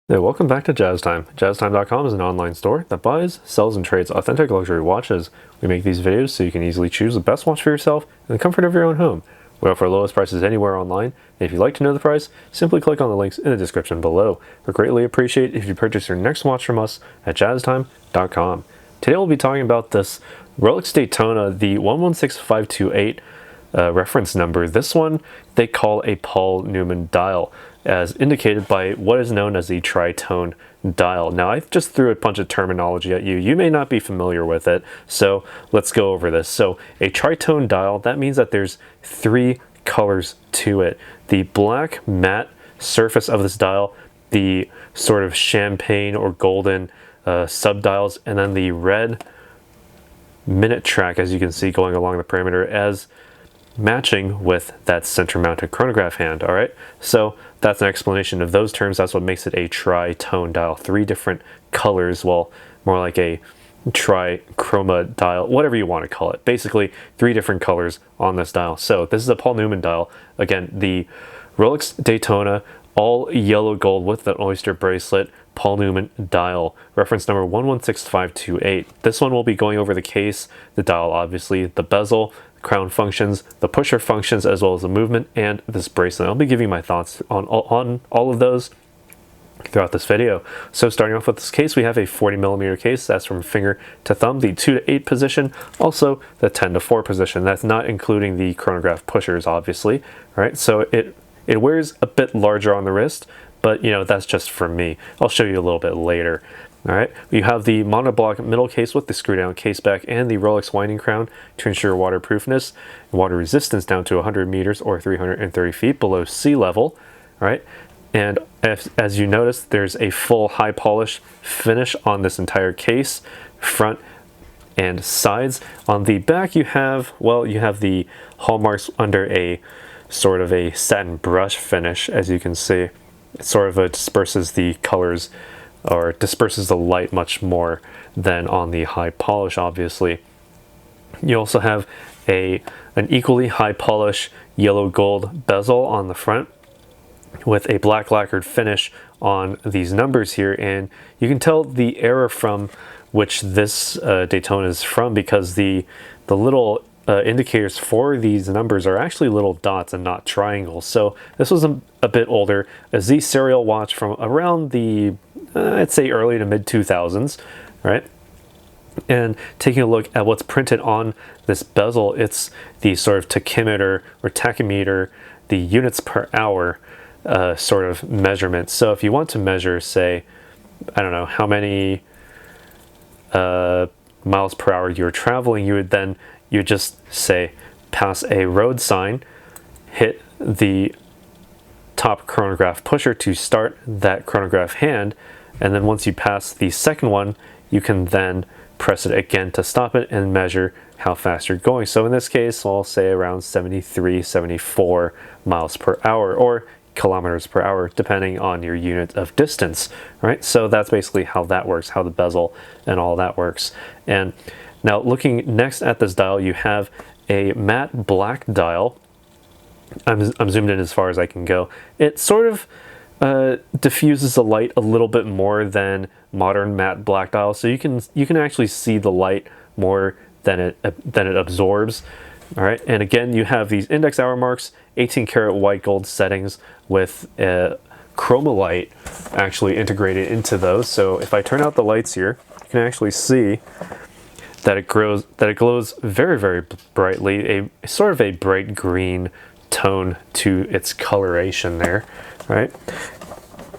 Hey, welcome back to Jazz Time. JazzTime.com is an online store that buys, sells, and trades authentic luxury watches. We make these videos so you can easily choose the best watch for yourself in the comfort of your own home. We offer lowest prices anywhere online, and if you'd like to know the price, simply click on the links in the description below. We greatly appreciate if you purchase your next watch from us at JazzTime.com. Today we'll be talking about this Rolex Daytona, the 116528 reference number. This one they call a Paul Newman dial, as indicated by what is known as the tritone dial. Now, I just threw a bunch of terminology at you. You may not be familiar with it, so let's go over this. So a tritone dial, that means that there's three colors to it. The black matte surface of this dial, the sort of champagne or golden subdials, and then the red minute track, as you can see going along the perimeter, as matching with that center mounted chronograph hand. All right, so that's an explanation of those terms. That's what makes it a tritone dial. Three different colors, well, more like a trichroma dial, whatever you want to call it. Basically, three different colors on this dial. So this is a Paul Newman dial. Again, the Rolex Daytona, all yellow gold with the Oyster Bracelet, Paul Newman dial, reference number 116528. This one will be going over the case, the dial, obviously, the bezel, crown functions, the pusher functions, as well as the movement, and this bracelet. I'll be giving my thoughts on all of those throughout this video. So starting off with this case, we have a 40mm case. That's from finger to thumb, the 2 to 8 position, also the 10 to 4 position. That's not including the chronograph pushers, obviously. All right, so it wears a bit larger on the wrist, but you know, that's just for me. I'll show you a little bit later. All right, you have the monoblock middle case with the screw down case back and the Rolex winding crown to ensure waterproofness and water resistance down to 100 meters or 330 feet below sea level. All right, and as you notice, there's a full high polish finish on this entire case, front and sides. On the back, you have, well, you have the hallmarks under a sort of a satin brush finish, as you can see. It sort of disperses the colors, or disperses the light much more than on the high polish, obviously. You also have an equally high polish yellow gold bezel on the front with a black lacquered finish on these numbers here, and you can tell the era from which this Daytona is from, because the little indicators for these numbers are actually little dots and not triangles. So this was a bit older, a Z serial watch from around the I'd say early to mid 2000s, right? And taking a look at what's printed on this bezel, it's the sort of tachymeter or tachymeter, the units per hour sort of measurement. So if you want to measure, say, I don't know how many miles per hour you're traveling, you just say pass a road sign, hit the top chronograph pusher to start that chronograph hand, and then once you pass the second one, you can then press it again to stop it and measure how fast you're going. So in this case, I'll say around 73, 74 miles per hour, or kilometers per hour, depending on your unit of distance, right? So that's basically how that works, how the bezel and all that works. And now looking next at this dial, you have a matte black dial. I'm zoomed in as far as I can go. It sort of diffuses the light a little bit more than modern matte black dials, so you can actually see the light more than it absorbs. All right, and again, you have these index hour marks, 18 karat white gold settings with chroma light actually integrated into those. So if I turn out the lights here, you can actually see that it glows very, very brightly, a sort of a bright green tone to its coloration there, right?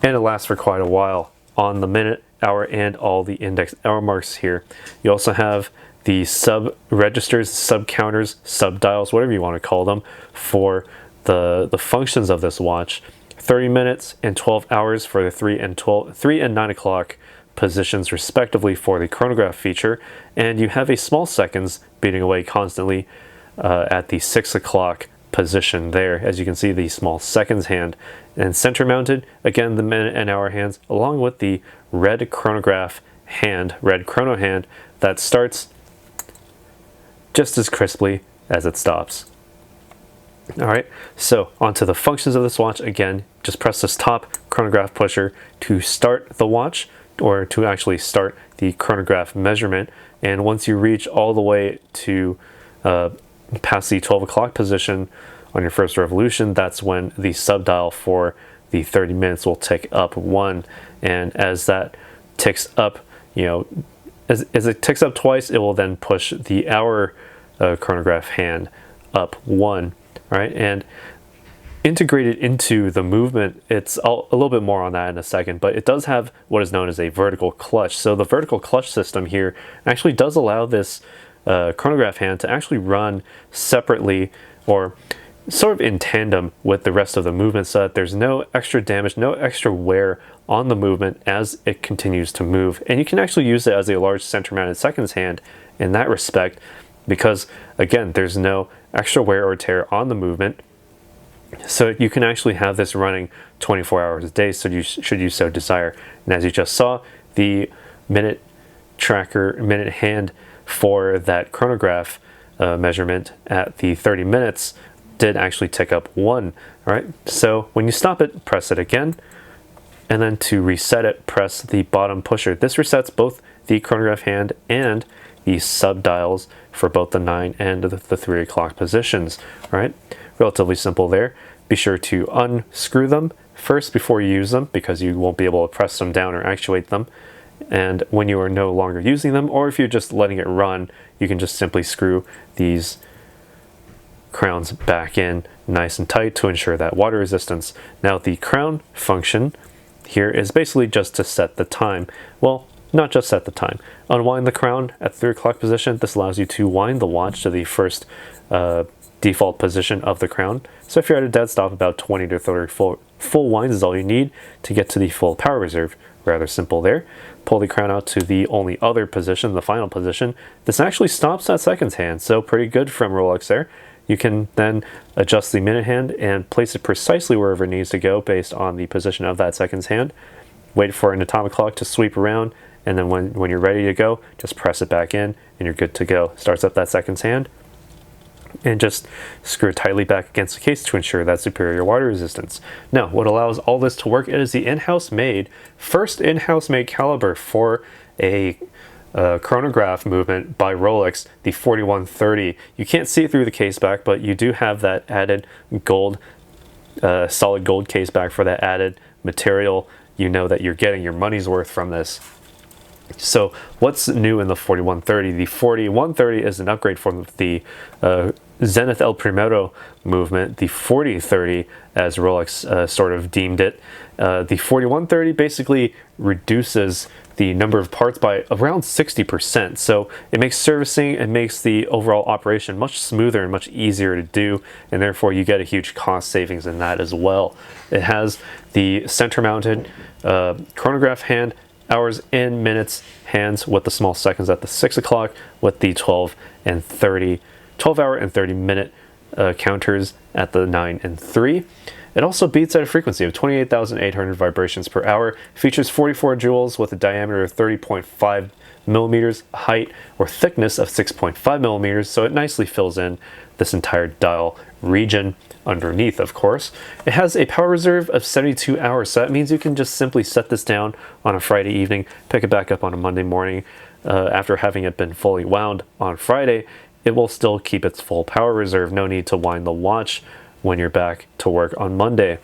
And it lasts for quite a while on the minute, hour, and all the index hour marks here. You also have the sub registers, sub counters, sub dials, whatever you want to call them, for the functions of this watch. 30 minutes and 12 hours for the 3 and 9 o'clock positions respectively for the chronograph feature, and you have a small seconds beating away constantly at the 6 o'clock position there. As you can see, the small seconds hand, and center mounted, again, the minute and hour hands, along with the red chronograph hand, red chrono hand, that starts just as crisply as it stops. All right, so onto the functions of this watch. Again, just press this top chronograph pusher to start the watch, or to actually start the chronograph measurement. And once you reach all the way to past the 12 o'clock position on your first revolution, that's when the subdial for the 30 minutes will tick up 1. And as that ticks up, as it ticks up twice, it will then push the hour chronograph hand up 1. All right, and integrated into the movement, it's a little bit more on that in a second, but it does have what is known as a vertical clutch. So the vertical clutch system here actually does allow this chronograph hand to actually run separately, or sort of in tandem with the rest of the movement, so that there's no extra damage, no extra wear on the movement as it continues to move. And you can actually use it as a large center mounted seconds hand in that respect, because again, there's no extra wear or tear on the movement. So you can actually have this running 24 hours a day, so you should you so desire. And as you just saw, the minute hand for that chronograph measurement at the 30 minutes did actually tick up 1. All right, so when you stop it, press it again, and then to reset it, press the bottom pusher. This resets both the chronograph hand and the subdials for both the 9 and the 3 o'clock positions. All right, relatively simple there. Be sure to unscrew them first before you use them, because you won't be able to press them down or actuate them. And when you are no longer using them, or if you're just letting it run, you can just simply screw these crowns back in nice and tight to ensure that water resistance. Now the crown function here is basically just to set the time. Well, not just set the time. Unwind the crown at 3 o'clock position. This allows you to wind the watch to the first default position of the crown. So if you're at a dead stop, about 20 to 30 full winds is all you need to get to the full power reserve. Rather simple there. Pull the crown out to the only other position, the final position. This actually stops that seconds hand, so pretty good from Rolex there. You can then adjust the minute hand and place it precisely wherever it needs to go based on the position of that seconds hand. Wait for an atomic clock to sweep around, and then when you're ready to go, just press it back in and you're good to go. Starts up that seconds hand, and just screw it tightly back against the case to ensure that superior water resistance. Now, what allows all this to work is the first in-house made caliber for a chronograph movement by Rolex, the 4130. You can't see it through the case back, but you do have that added gold, solid gold case back for that added material. You know that you're getting your money's worth from this. So what's new in the 4130? The 4130 is an upgrade from the Zenith El Primero movement, the 4030 as Rolex sort of deemed it. The 4130 basically reduces the number of parts by around 60%. So it makes servicing, it makes the overall operation much smoother and much easier to do, and therefore you get a huge cost savings in that as well. It has the center mounted chronograph hand, hours in minutes hands with the small seconds at the 6 o'clock, with the 12 hour and 30 minute counters at the 9 and 3. It also beats at a frequency of 28,800 vibrations per hour, features 44 jewels with a diameter of 30.5 millimeters, height or thickness of 6.5 millimeters, so it nicely fills in this entire dial region underneath, of course. It has a power reserve of 72 hours, so that means you can just simply set this down on a Friday evening, pick it back up on a Monday morning. After having it been fully wound on Friday, it will still keep its full power reserve. No need to wind the watch when you're back to work on Monday.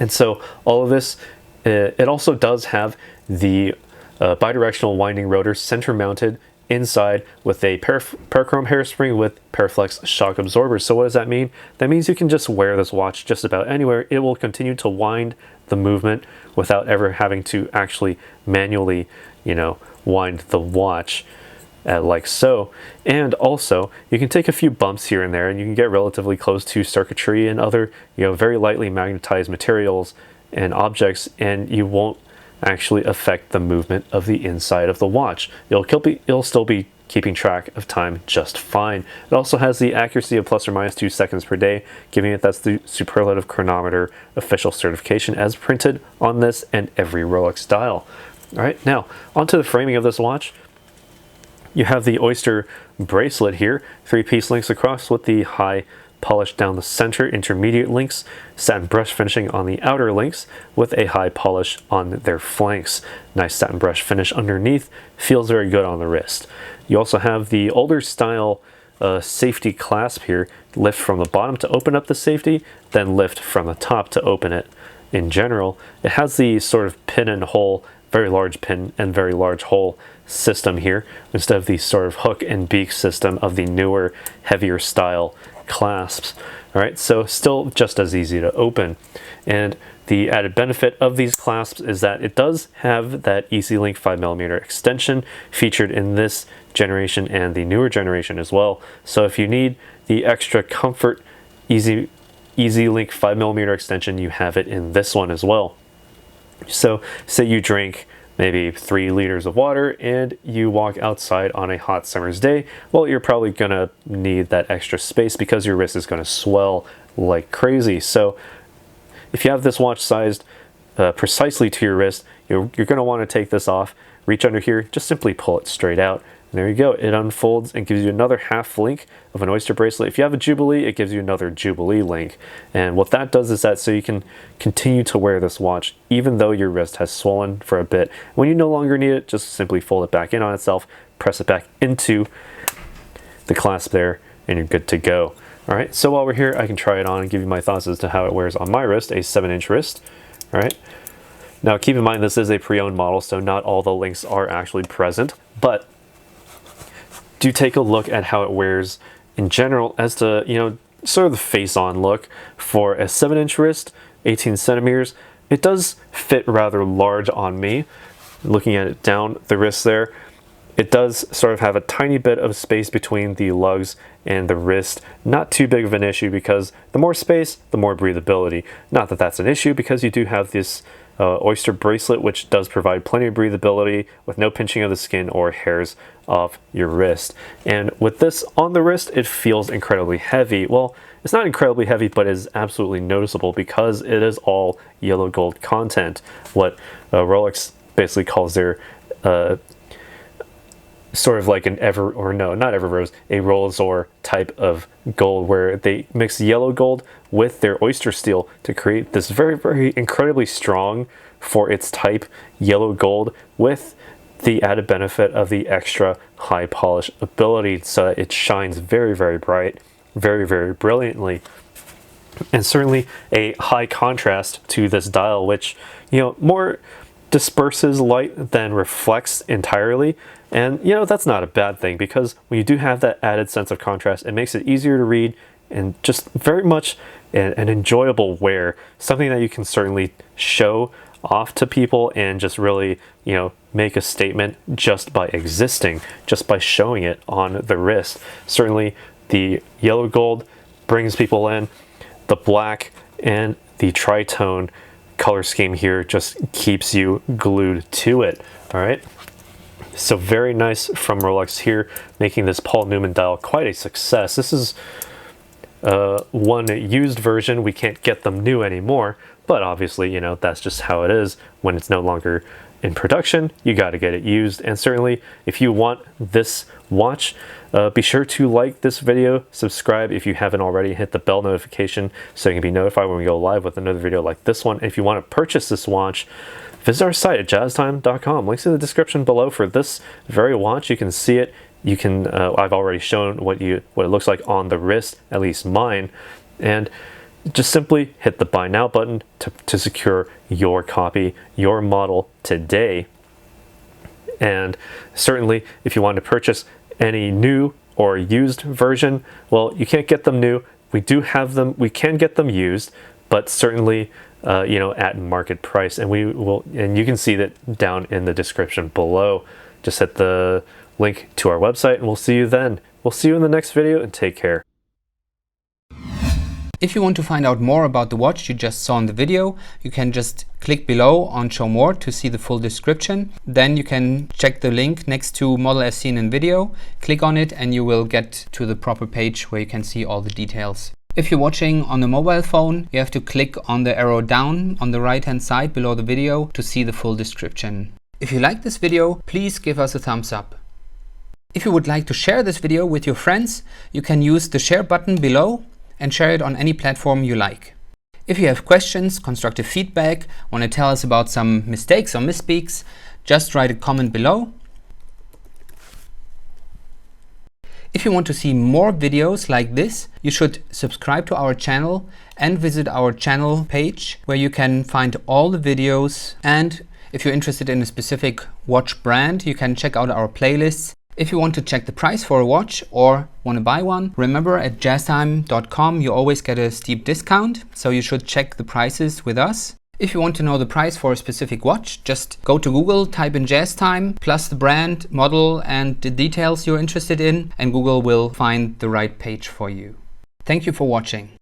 And so all of this, it also does have the bidirectional winding rotor center mounted inside with a parachrome hairspring with Paraflex shock absorbers. So what does that mean? That means you can just wear this watch just about anywhere. It will continue to wind the movement without ever having to actually manually, wind the watch. Like so. And also you can take a few bumps here and there, and you can get relatively close to circuitry and other very lightly magnetized materials and objects, and you won't actually affect the movement of the inside of the watch. It'll still be keeping track of time just fine. It also has the accuracy of plus or minus 2 seconds per day, giving it that's the superlative chronometer official certification as printed on this and every Rolex dial. All right, now onto the framing of this watch. You have the Oyster Bracelet here, 3-piece links across with the high polish down the center intermediate links, satin brush finishing on the outer links with a high polish on their flanks. Nice satin brush finish underneath, feels very good on the wrist. You also have the older style safety clasp here. Lift from the bottom to open up the safety, then lift from the top to open it. In general, it has the sort of pin and hole, very large pin and very large hole system here, instead of the sort of hook and beak system of the newer, heavier style clasps. All right, so still just as easy to open. And the added benefit of these clasps is that it does have that EasyLink 5mm extension featured in this generation and the newer generation as well. So if you need the extra comfort EasyLink 5mm extension, you have it in this one as well. So say you drink maybe 3 liters of water and you walk outside on a hot summer's day, well, you're probably gonna need that extra space because your wrist is gonna swell like crazy. So if you have this watch sized precisely to your wrist, you're gonna wanna take this off, reach under here, just simply pull it straight out. And there you go, it unfolds and gives you another half link of an Oyster bracelet. If you have a Jubilee, it gives you another Jubilee link. And what that does is that so you can continue to wear this watch even though your wrist has swollen for a bit. When you no longer need it, just simply fold it back in on itself, press it back into the clasp there, and you're good to go. All right, so while we're here, I can try it on and give you my thoughts as to how it wears on my wrist, a 7-inch wrist. All right. Now keep in mind this is a pre-owned model, so not all the links are actually present, but do take a look at how it wears in general as to, you know, sort of the face-on look. For a 7-inch wrist, 18 centimeters, it does fit rather large on me. Looking at it down the wrist there, it does sort of have a tiny bit of space between the lugs and the wrist. Not too big of an issue because the more space, the more breathability. Not that that's an issue because you do have this Oyster bracelet, which does provide plenty of breathability with no pinching of the skin or hairs of your wrist. And with this on the wrist, it feels incredibly heavy. Well, it's not incredibly heavy, but it is absolutely noticeable because it is all yellow gold content. What Rolex basically calls their sort of like an not Everrose, a Rolls-Royce type of gold, where they mix yellow gold with their oyster steel to create this very, very incredibly strong for its type yellow gold with the added benefit of the extra high polish ability, so that it shines very, very bright, very, very brilliantly. And certainly a high contrast to this dial, which, you know, more disperses light than reflects entirely. And, you know, that's not a bad thing, because when you do have that added sense of contrast, it makes it easier to read and just very much an enjoyable wear, something that you can certainly show off to people and just really, you know, make a statement just by existing, just by showing it on the wrist. Certainly the yellow gold brings people in, the black and the tritone color scheme here just keeps you glued to it. All right, so very nice from Rolex here, making this Paul Newman dial quite a success. This is one used version. We can't get them new anymore, but obviously, you know, that's just how it is. When it's no longer in production, you got to get it used. And certainly if you want this watch, be sure to like this video, subscribe if you haven't already, hit the bell notification so you can be notified when we go live with another video like this one. And if you want to purchase this watch, visit our site at jazztime.com. Links in the description below for this very watch. You can see it. You can, I've already shown what it looks like on the wrist, at least mine. And just simply hit the buy now button to secure your copy, your model today. And certainly if you want to purchase any new or used version, well, you can't get them new. We do have them, we can get them used, but certainly you know, at market price. And we will, and you can see that down in the description below. Just hit the link to our website and we'll see you then. We'll see you in the next video, and take care. If you want to find out more about the watch you just saw in the video, you can just click below on Show More to see the full description. Then you can check the link next to model as seen in video, click on it, and you will get to the proper page where you can see all the details. If you're watching on a mobile phone, you have to click on the arrow down on the right hand side below the video to see the full description. If you like this video, please give us a thumbs up. If you would like to share this video with your friends, you can use the share button below. and share it on any platform you like. If you have questions, constructive feedback, want to tell us about some mistakes or misspeaks, just write a comment below. If you want to see more videos like this, you should subscribe to our channel and visit our channel page where you can find all the videos. And if you're interested in a specific watch brand, you can check out our playlists. If you want to check the price for a watch or want to buy one, remember at jazztime.com you always get a steep discount, so you should check the prices with us. If you want to know the price for a specific watch, just go to Google, type in JazzTime, plus the brand, model and the details you're interested in, and Google will find the right page for you. Thank you for watching.